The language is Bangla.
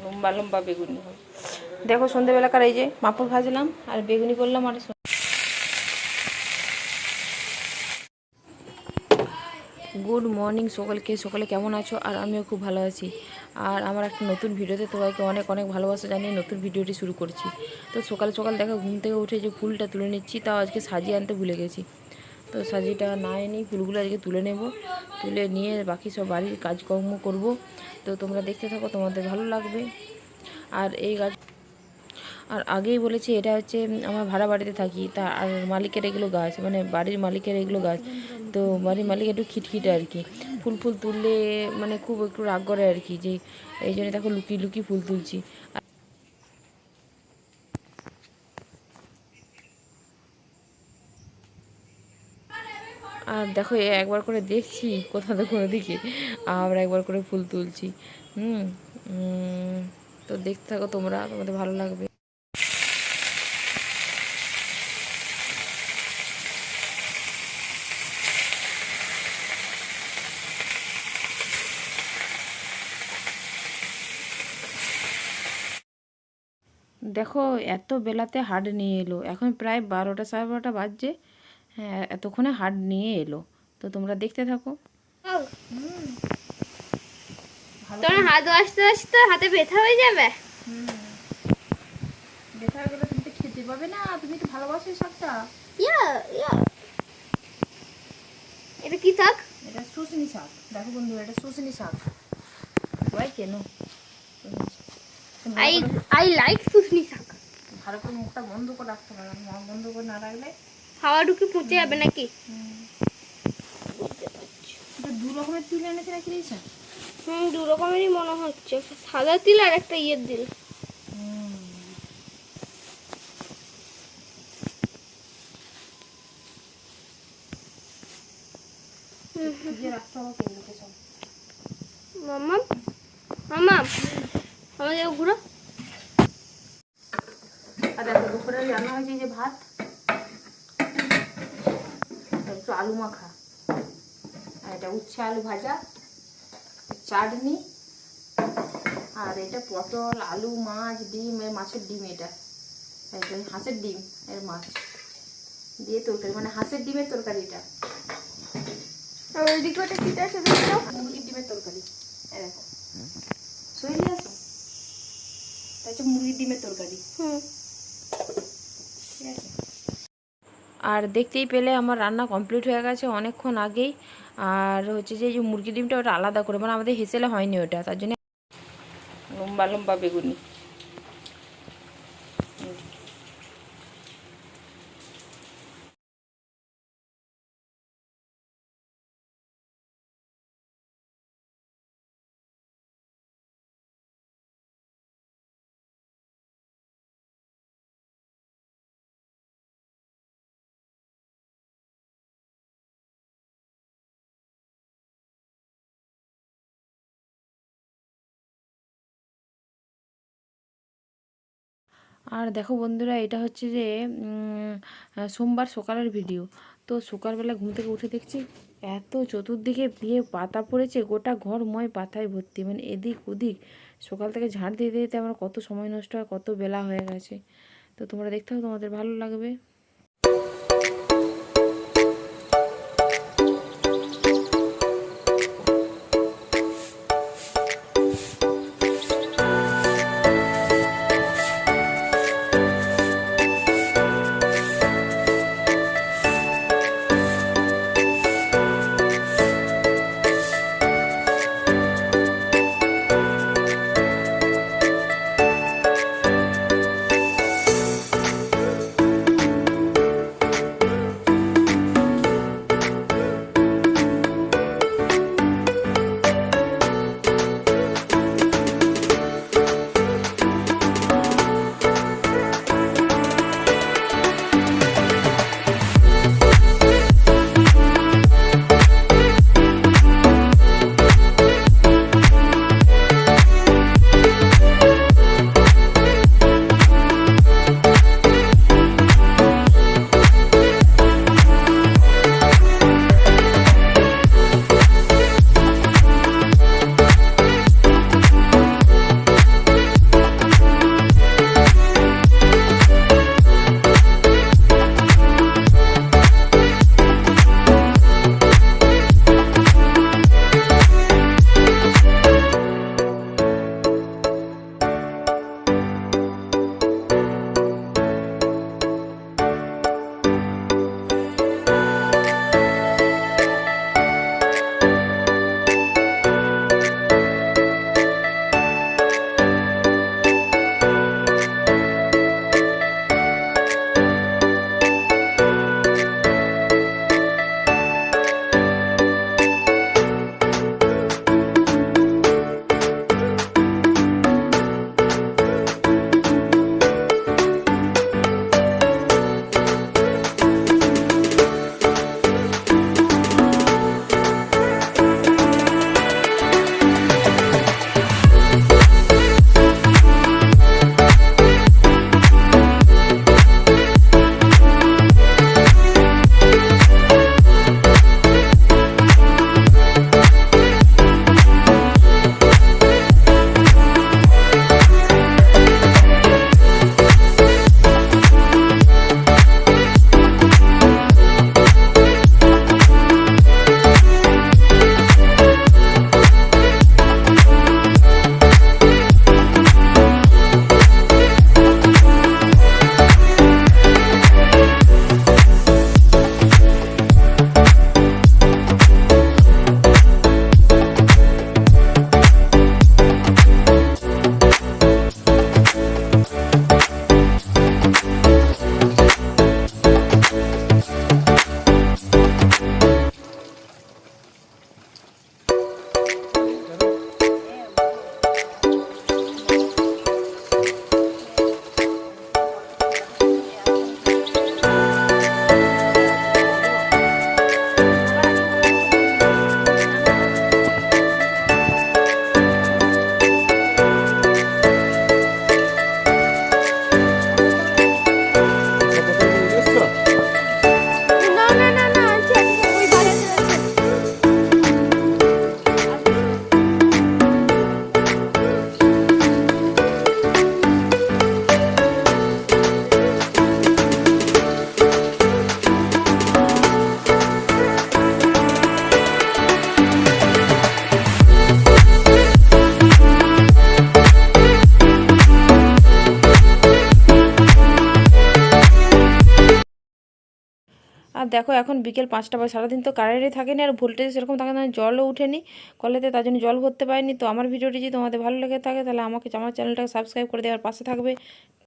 লম্বা লম্বা বেগুনি হয়। দেখো সন্ধ্যেবেলাকার এই যে পাঁপড় ভাজলাম আর বেগুনি করলাম। আর গুড মর্নিং সকালে কেমন আছো? আর আমিও খুব ভালো আছি। আর আমার একটা নতুন ভিডিওতে তোমাকে অনেক অনেক ভালোবাসা জানিয়ে নতুন ভিডিওটি শুরু করছি। তো সকাল দেখো ঘুম থেকে উঠে যে ফুলটা তুলে নিচ্ছি, তাও আজকে সাজিয়ে আনতে ভুলে গেছি। তো সাজিটা না এনে ফুলগুলো আজকে তুলে নেব, তুলে নিয়ে বাকি সব বাড়ির কাজকর্ম করব। তো তোমরা দেখতে থাকো, তোমাদের ভালো লাগবে। আর এই গাছ আর আগেই বলেছি এটা হচ্ছে আমার ভাড়া বাড়িতে থাকি, তা আর মালিকের এগুলো গাছ, মানে বাড়ির মালিকের এগুলো গাছ। তো বাড়ির মালিক একটু খিটখিটে আর কি, ফুল তুললে মানে খুব একটু রাগ করে আর কি, যে এই জন্য দেখো লুকিয়ে লুকিয়ে ফুল তুলছি। আর দেখো একবার করে দেখছি কোথাও তো কোনো দিকে, আবার একবার করে ফুল তুলছি। হুম তো দেখতে থাকো তোমরা, তোমাদের ভালো লাগবে। দেখো এত বেলাতে হাট নিয়ে এলো, এখন প্রায় 12টা 12:30 বাজছে। হ্যাঁ, এতক্ষণে হাট নিয়ে এলো। তো তোমরা দেখতে থাকো। তোমার হাত আসতে আসতে হাতে ব্যথা হয়ে যাবে। ব্যথা হয়ে গেলে তুমি তো খেতে পাবে না, তুমি তো ভালোবাসো এই শাকটা। ইয়া ইয়া এটা কি শাক? এটা শুশনি শাক। দেখো বন্ধু, এটা শুশনি শাক। সবাই কেন আই লাইক শুশনি শাক। ভালো করে মুখটা বন্ধ করে রাখতে পারো, বন্ধ করে না রাখলে হাওয়া ঢুকে পচে যাবে নাকি? দু রকমের তিল এনেছে নাকি দিয়েছে? দু রকমেরই মনে হচ্ছে, সাদা তিল আর একটা ইয়ের তিল। মামা মামা আমাদের ঘুরো। আর দেখো দুপুরে রান্না হয়েছে যে ভাত, একটু আলু মাখা, আর এটা উচ্ছে আলু ভাজা, চাটনি, আর এটা পটল আলু মাছ ডিম, মাছের ডিম, এটা হাঁসের ডিম এর মাছ দিয়ে তরকারি, মানে হাঁসের ডিমের তরকারি। এটা আর ওইদিকে ওটা কি আছে দেখো, মুরগির ডিমের তরকারি। দেখো সইলে আসো, তাই হচ্ছে মুরগির ডিমের তরকারি। ঠিক আছে। আর দেখতেই পেলে আমার রান্না কমপ্লিট হয়ে গেছে অনেকক্ষণ আগেই। আর হচ্ছে যে মুরগির ডিমটা ওটা আলাদা করে, মানে আমাদের হেসেলে হয়নি ওটা, তার জন্য লম্বা লম্বা বেগুনি। আর দেখো বন্ধুরা, এটা হচ্ছে যে সোমবার সকালের ভিডিও। তো সকালবেলা ঘুম থেকে উঠে দেখছি এত চতুর্দিকে দিয়ে পাতা পড়েছে, গোটা ঘরময় পাতায় ভর্তি, মানে এদিক ওদিক। সকাল থেকে ঝাড় দিতে দিতে আমার কত সময় নষ্ট হয়, কত বেলা হয়ে গেছে। তো তোমরা দেখতে হবে, তোমাদের ভালো লাগবে। দেখো এখন বিকেল 5টা বাজে, সারাদিন তো কারেন্টই থাকেনি আর ভোল্টেজ সেরকম থাকে না, জলও উঠেনি কলেতে, তার জন্য জল ভরতে পারিনি। তো আমার ভিডিওটি যদি তোমাদের ভালো লেগে থাকে তাহলে আমার চ্যানেলটাকে সাবস্ক্রাইব করে দেওয়ার পাশে থাকবে,